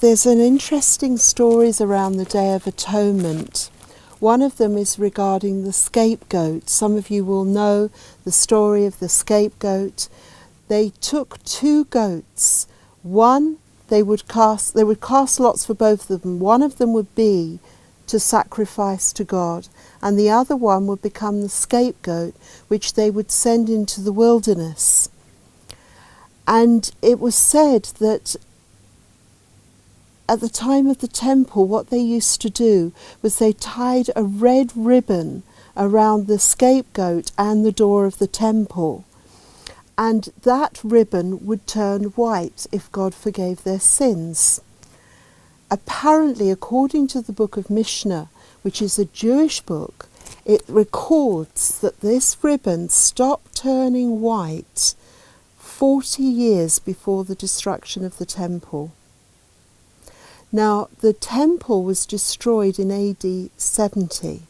there's an interesting stories around the Day of Atonement. One of them is regarding the scapegoat. Some of you will know the story of the scapegoat. They took two goats. One, they would cast lots for both of them. One of them would be to sacrifice to God, and the other one would become the scapegoat, which they would send into the wilderness. And it was said that at the time of the temple, what they used to do was they tied a red ribbon around the scapegoat and the door of the temple. And that ribbon would turn white if God forgave their sins. Apparently, according to the book of Mishnah, which is a Jewish book, it records that this ribbon stopped turning white 40 years before the destruction of the temple. Now, the temple was destroyed in AD 70,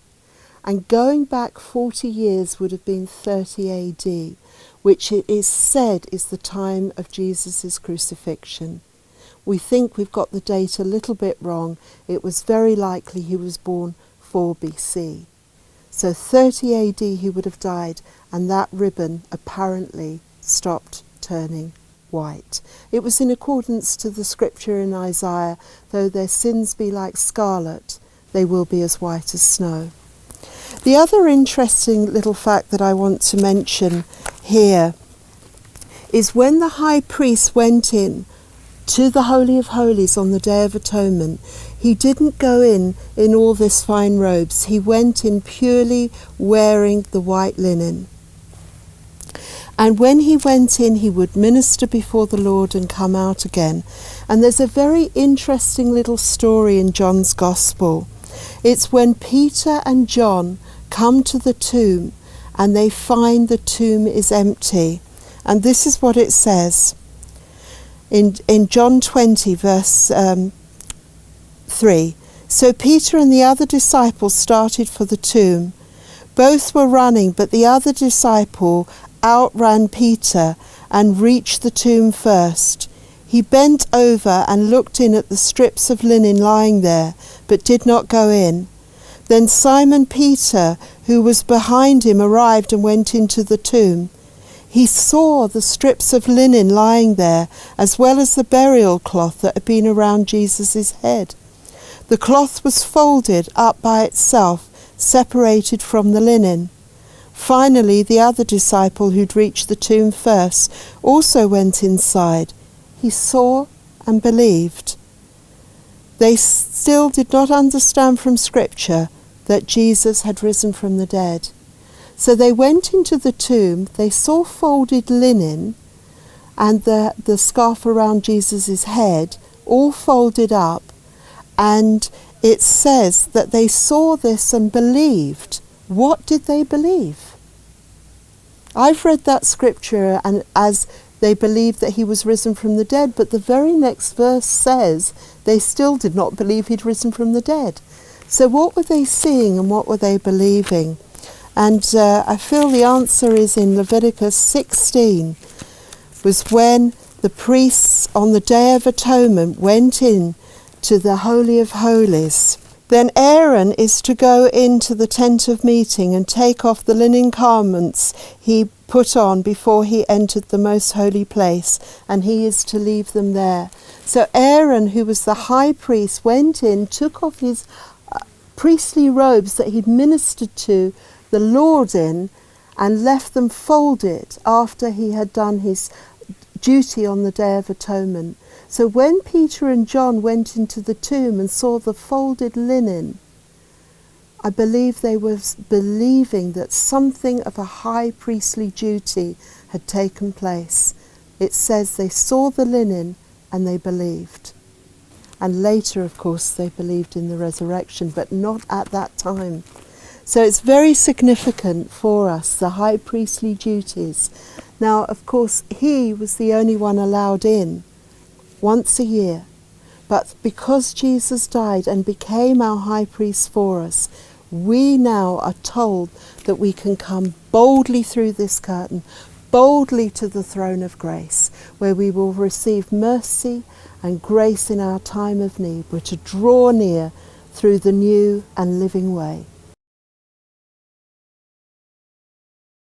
and going back 40 years would have been 30 AD, which it is said is the time of Jesus' crucifixion. We think we've got the date a little bit wrong. It was very likely he was born 4 BC. So 30 AD he would have died, and that ribbon apparently stopped turning white. It was in accordance to the scripture in Isaiah, though their sins be like scarlet, they will be as white as snow. The other interesting little fact that I want to mention here is when the high priest went in to the Holy of Holies on the Day of Atonement, he didn't go in all this fine robes. He went in purely wearing the white linen. And when he went in, he would minister before the Lord and come out again. And there's a very interesting little story in John's Gospel. It's when Peter and John come to the tomb and they find the tomb is empty. And this is what it says in John 20, verse 3. So Peter and the other disciples started for the tomb. Both were running, but the other disciple outran Peter and reached the tomb first. He bent over and looked in at the strips of linen lying there, but did not go in. Then Simon Peter, who was behind him, arrived and went into the tomb. He saw the strips of linen lying there, as well as the burial cloth that had been around Jesus' head. The cloth was folded up by itself, separated from the linen. Finally, the other disciple who'd reached the tomb first also went inside. He saw and believed. They still did not understand from Scripture that Jesus had risen from the dead. So they went into the tomb, they saw folded linen and the scarf around Jesus' head, all folded up, and it says that they saw this and believed. What did they believe? I've read that scripture and as they believed that he was risen from the dead, but the very next verse says they still did not believe he'd risen from the dead. So what were they seeing and what were they believing? And I feel the answer is in Leviticus 16, was when the priests on the Day of Atonement went in to the Holy of Holies. Then Aaron is to go into the tent of meeting and take off the linen garments he put on before he entered the most holy place, and he is to leave them there. So Aaron, who was the high priest, went in, took off his priestly robes that he'd ministered to the Lord in, and left them folded after he had done his duty on the Day of Atonement. So when Peter and John went into the tomb and saw the folded linen, I believe they were believing that something of a high priestly duty had taken place. It says they saw the linen and they believed. And later, of course, they believed in the resurrection, but not at that time. So it's very significant for us, the high priestly duties. Now, of course, he was the only one allowed in once a year. But because Jesus died and became our high priest for us, we now are told that we can come boldly through this curtain, boldly to the throne of grace, where we will receive mercy and grace in our time of need. We're to draw near through the new and living way.